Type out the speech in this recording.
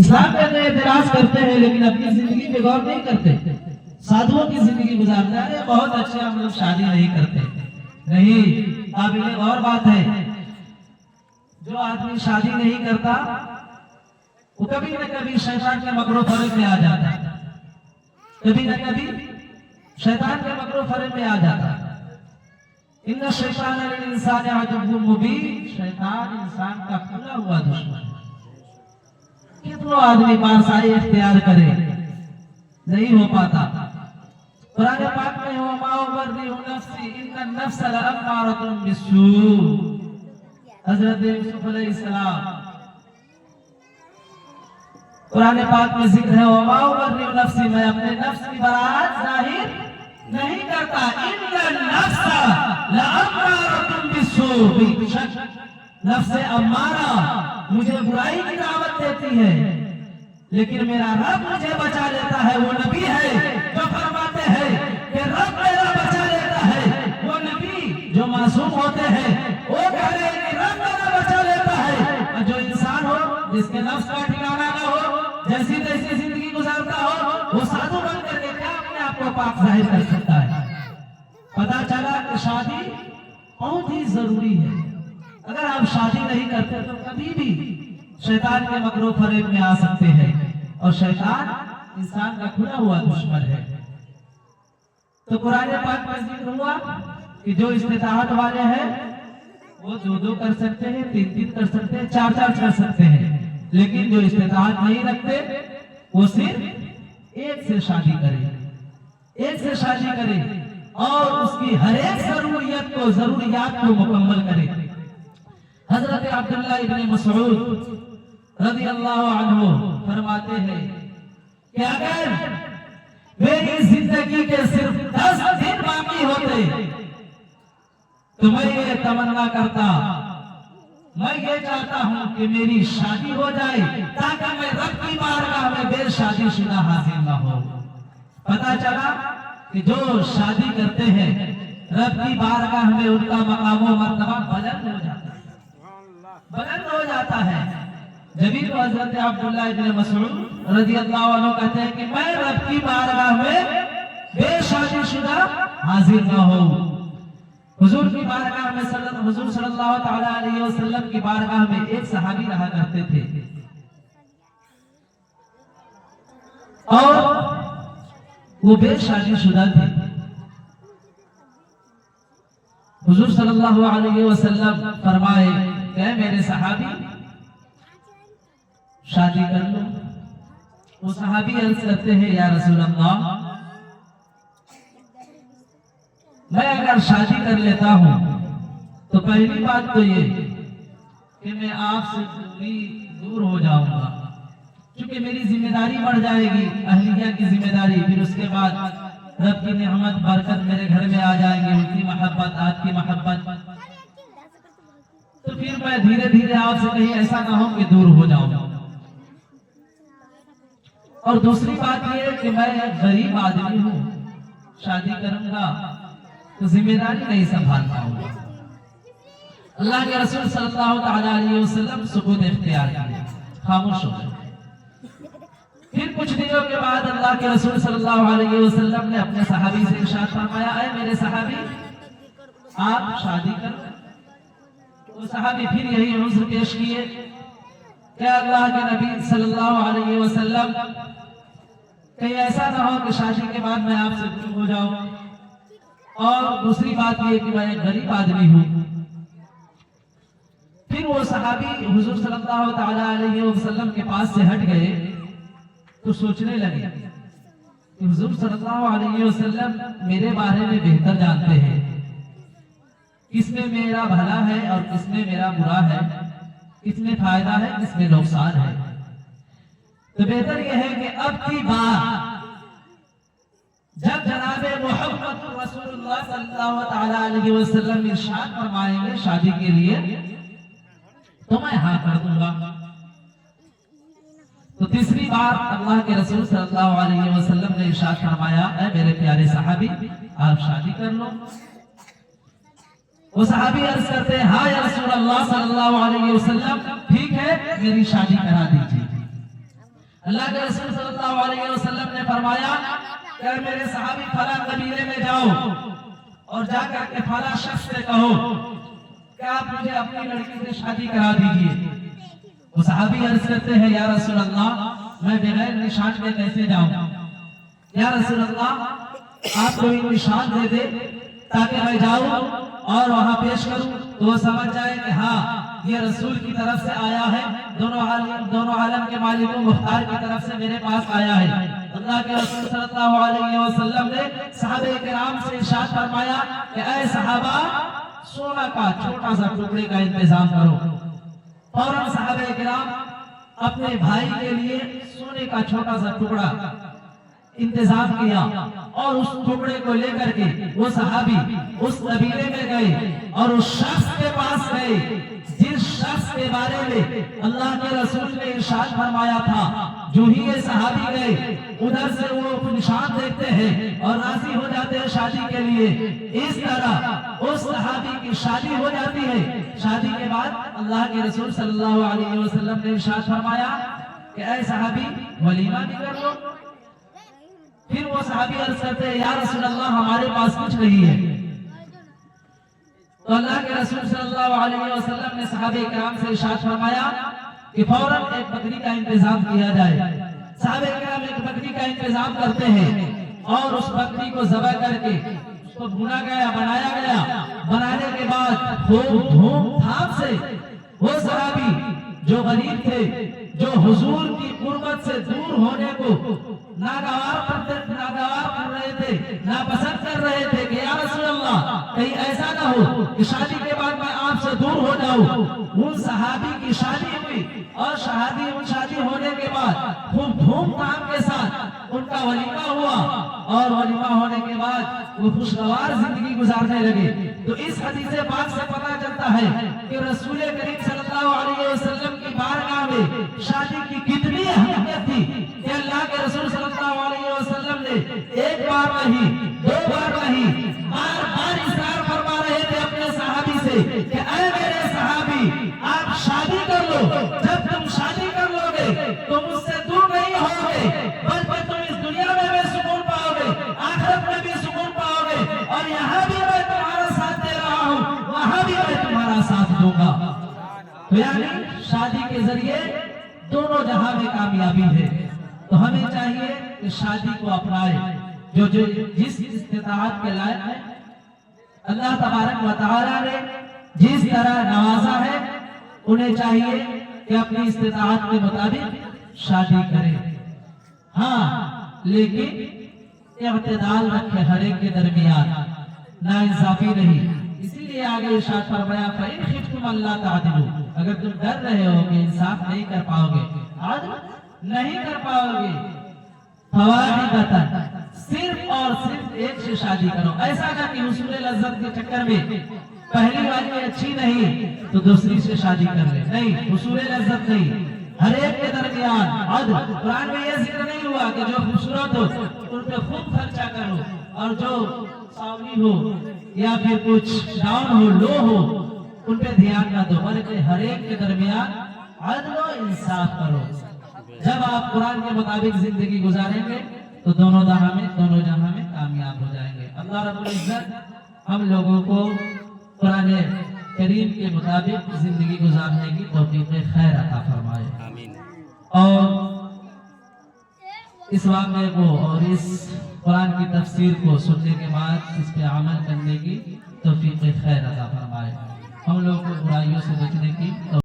اسلام پہ تو اعتراض کرتے ہیں لیکن اپنی زندگی پہ غور نہیں کرتے. سادھوؤں کی زندگی گزارتے ہیں. ارے بہت اچھے ہم لوگ شادی نہیں کرتے. نہیں، قابل غور بات ہے. جو آدمی شادی نہیں کرتا وہ کبھی نہ کبھی شیطان کے مکر و فریب میں آ جاتا ہے. کبھی نہ کبھی شیطان کے مکر و فریب میں آ جاتا ہے. ان الشیطان للانسان عدو مبین. شیطان انسان کا کھلا ہوا دشمن ہے. کتنا آدمی پارسائی اختیار کرے نہیں ہو پاتا. قرآن پاک میں وما ابرئ نفسی ان النفس لامارۃ بالسوء. حضرت یوسف علیہ السلام قرآن پاک میں ذکر ہے وما ابرئ نفسی، میں اپنے نفس کی برات ظاہر نہیں کرتا. ان النفس لامارۃ بالسوء. نفس امارہ مجھے برائی کی دعوت دیتی ہے لیکن میرا رب مجھے بچا لیتا ہے. وہ نبی ہے جو فرماتے ہیں کہ رب میرا بچا لیتا ہے. وہ نبی جو معصوم ہوتے ہیں وہ کہتے ہیں کہ رب میرا بچا لیتا ہے. اور جو انسان ہو جس کے نفس کا ٹھکانہ نہ ہو، جیسی تیسی زندگی گزارتا ہو، وہ سادھو بن کر کے کیا اپنے آپ کو پاک ظاہر کر سکتا ہے؟ پتا چلا کہ شادی بہت ہی ضروری ہے. اگر آپ شادی نہیں کرتے تو کبھی بھی شیطان کے مکر و فریب میں آ سکتے ہیں. اور شیطان انسان کا کھلا ہوا دشمن ہے. تو قرآن پاک میں ذکر ہوا کہ جو استطاعت والے ہیں وہ 2 کر سکتے ہیں، 3 کر سکتے ہیں، 4 کر سکتے ہیں. لیکن جو استطاعت نہیں رکھتے وہ صرف ایک سے شادی کرے اور اس کی ہر ایک ضروریات کو مکمل کرے. حضرت عبداللہ ابن مسعود رضی اللہ عنہ فرماتے ہیں کہ اگر میری زندگی کے صرف 10 دن باقی ہوتے تو میں یہ تمنا کرتا، میں یہ چاہتا ہوں کہ میری شادی ہو جائے تاکہ میں رب کی بارگاہ میں بے شادی شدہ حاضر نہ ہو. پتا چلا کہ جو شادی کرتے ہیں رب کی بارگاہ میں ان کا مقام و مرتبہ بلند ہو جاتا ہے. جبھی تو حضرت عبداللہ ابن مسعود رضی اللہ عنہ کہتے ہیں کہ میں رب کی بارگاہ میں بے شادی شدہ حاضر نہ ہوں. حضور کی بارگاہ میں حضور صلی اللہ تعالی علیہ وسلم کی بارگاہ میں ایک صحابی رہا کرتے تھے اور وہ بے شادی شدہ تھے. حضور صلی اللہ علیہ وسلم فرمائے کہ میرے صحابی شادی کر لو. وہ صحابی عرض کرتے ہیں یا رسول اللہ، میں اگر شادی کر لیتا ہوں تو پہلی بات تو یہ کہ میں آپ سے دور ہو جاؤں گا، کیونکہ میری ذمہ داری بڑھ جائے گی، اہلیہ کی ذمہ داری. پھر اس کے بعد رب کی نعمت برکت میرے گھر میں آ جائے گی، ان کی محبت، آپ کی محبت. تو پھر میں دھیرے دھیرے آپ سے کہیں ایسا نہ ہو کہ دور ہو جاؤں. اور دوسری بات یہ ہے کہ میں ایک غریب آدمی ہوں، شادی کروں گا تو ذمہ داری نہیں سنبھال پاؤں گا. اللہ کے رسول صلی اللہ تعالی علیہ وسلم سکوت اختیار کیے، خاموش ہو گئے. پھر کچھ دنوں کے بعد اللہ کے رسول صلی اللہ علیہ وسلم نے اپنے صحابی سے ارشاد فرمایا اے میرے صحابی آپ شادی کرو. وہ صحابی پھر یہی عذر پیش کیے کہ اللہ کے نبی صلی اللہ علیہ وسلم کہیں ایسا نہ ہو کہ شادی کے بعد میں آپ سے دور ہو جاؤں، اور دوسری بات یہ کہ میں ایک غریب آدمی ہوں. پھر وہ صحابی حضور صلی اللہ تعالی علیہ وسلم کے پاس سے ہٹ گئے تو سوچنے لگے کہ حضور صلی اللہ علیہ وسلم میرے بارے میں بہتر جانتے ہیں، کس میں میرا بھلا ہے اور کس میں میرا برا ہے، کس میں فائدہ ہے کس میں نقصان ہے. تو بہتر یہ ہے کہ اب کی بار جب جناب محمد رسول اللہ صلی اللہ تعالی علیہ وسلم ارشاد فرمائیں گے شادی کے لیے تو میں ہاں کر دوں گا. تو تیسری بار اللہ کے رسول صلی اللہ علیہ وسلم نے ارشاد فرمایا اے میرے پیارے صحابی آپ شادی کر لو. وہ صحابی عرض کرتے ہیں ہاں یا رسول اللہ صلی اللہ علیہ وسلم ٹھیک ہے میری شادی کرا دیجیے. اللہ کے رسول صلی اللہ علیہ وسلم نے فرمایا کہ میرے صحابی فلاں قبیلے میں جاؤ اور جا کر کے فلاں شخص سے کہو کہ آپ مجھے اپنی لڑکی سے شادی کرا دیجئے. وہ صحابی عرض کرتے ہیں یا رسول اللہ میں بغیر نشان کے کیسے جاؤں؟ یا رسول اللہ آپ کوئی نشان دے دے تاکہ میں جاؤں اور وہاں پیش کروں تو وہ سمجھ جائے کہ ہاں یہ رسول کی طرف سے آیا ہے, دونوں عالم کے مالک و مختار کی طرف سے میرے پاس آیا ہے. اللہ کے رسول صلی اللہ علیہ وسلم نے صحابہ کرام سے ارشاد فرمایا کہ اے صحابہ سونا کا چھوٹا سا ٹکڑے کا انتظام کرو. فوراً صحابہ کرام اپنے بھائی کے لیے سونے کا چھوٹا سا ٹکڑا انتظام کیا اور اس ٹکڑے کو لے کر کے وہ صحابی اس قبیلے میں گئے اور اس شخص کے پاس گئے جس شخص کے بارے میں اللہ کے رسول نے ارشاد فرمایا تھا. جو ہی یہ صحابی گئے ادھر سے وہ نشان دیکھتے ہیں اور راضی ہو جاتے ہیں شادی کے لیے. اس طرح اس صحابی کی شادی ہو جاتی ہے. شادی کے بعد اللہ کے رسول صلی اللہ علیہ وسلم نے ارشاد فرمایا کہ اے صحابی ولیمہ بھی کر لو. پھر وہ صحابی عرض کرتے ہیں یا رسول اللہ ہمارے پاس کچھ نہیں ہے. تو اللہ کے رسول صلی اللہ علیہ وسلم نے صحابہ کرام سے ارشاد فرمایا کہ فوراً ایک بکری کا انتظام کیا جائے. صحابہ کرام ایک بکری کا انتظام کرتے ہیں اور اس بکری کو ذبح کر کے اس کو بھونا گیا, بنایا گیا. بنانے کے بعد خوب دھوم دھام سے وہ صحابی جو غریب تھے, جو حضور کی قربت سے دور ہونے کو ناگوار کر رہے تھے, ناپسند کر رہے تھے کہ یا رسول اللہ کہیں ایسا نہ ہو کہ شادی کے بعد میں آپ سے دور ہو جاؤں. ان صحابی کی شادی ہوئی اور شادی ہونے کے بعد خوب دھوم دھام کے ساتھ ان کا ولیمہ ہوا اور ولیمہ ہونے کے بعد وہ خوشگوار زندگی گزارنے لگے. تو اس حدیث پاک سے پتہ چلتا ہے کہ رسول کریم صلی اللہ علیہ وسلم کی بارگاہ میں شادی کی کتنی اہمیت تھی کہ اللہ کے رسول صلی اللہ علیہ وسلم نے ایک بار نہیں, دو بار نہیں, بار بار اصرار فرما رہے تھے اپنے صحابی سے کہ اے میرے صحابی آپ شادی کر لو. جب تم شادی کر لو گے تو مجھ سے دور نہیں ہوگے بلکہ تم اس دنیا میں بھی سکون پاؤ گے, آخرت میں بھی سکون پاؤ گے, اور یہاں بھی میں تمہارا ساتھ دے رہا ہوں وہاں بھی میں تمہارا ساتھ دوں گا. تو یعنی شادی کے ذریعے دونوں جہاں میں کامیابی ہے. تو ہمیں چاہیے کہ شادی کو اپنائے. جو جس استطاعت کے لائق ہے اللہ تبارک و تعالی نے جس طرح نوازا ہے انہیں چاہیے کہ اپنی استطاعت کے مطابق شادی کریں. ہاں لیکن اعتدال رکھے ہر ایک کے درمیان, ناانصافی نہیں. اسی لیے آگے ارشاد فرمایا فَإِنْ خِفْتُمْ أَلَّا تَعْدِلُوا, اگر تم ڈر رہے ہو کہ انصاف نہیں کر پاؤ گے, عدل نہیں کر پاؤ گے, فَوَاحِدَةً, صرف اور صرف ایک سے شادی کرو. ایسا نہ کہ حصول لذت کے چکر میں پہلی والی اچھی نہیں تو دوسری سے شادی کر لے. نہیں, حصول لذت نہیں, ہر ایک کے درمیان عدل. قرآن میں یہ ذکر نہیں ہوا کہ جو خوبصورت ہو ان پہ خوب خرچہ کرو اور جو ساولی ہو یا پھر کچھ ڈاؤن ہو, لو ہو, ان پہ دھیان نہ دو, بلکہ ہر ایک کے درمیان عدل و انصاف کرو. جب آپ قرآن کے مطابق زندگی گزاریں گے تو دونوں جہاں میں کامیاب ہو جائیں گے. اللہ رب العزت ہم لوگوں کو قرآن کریم کے مطابق زندگی گزارنے کی توفیق خیر عطا فرمائے, اور اس واقعے کو اور اس قرآن کی تفسیر کو سننے کے بعد اس پہ عمل کرنے کی توفیق خیر عطا فرمائے. ہم لوگ کو برائیوں سے بچنے کی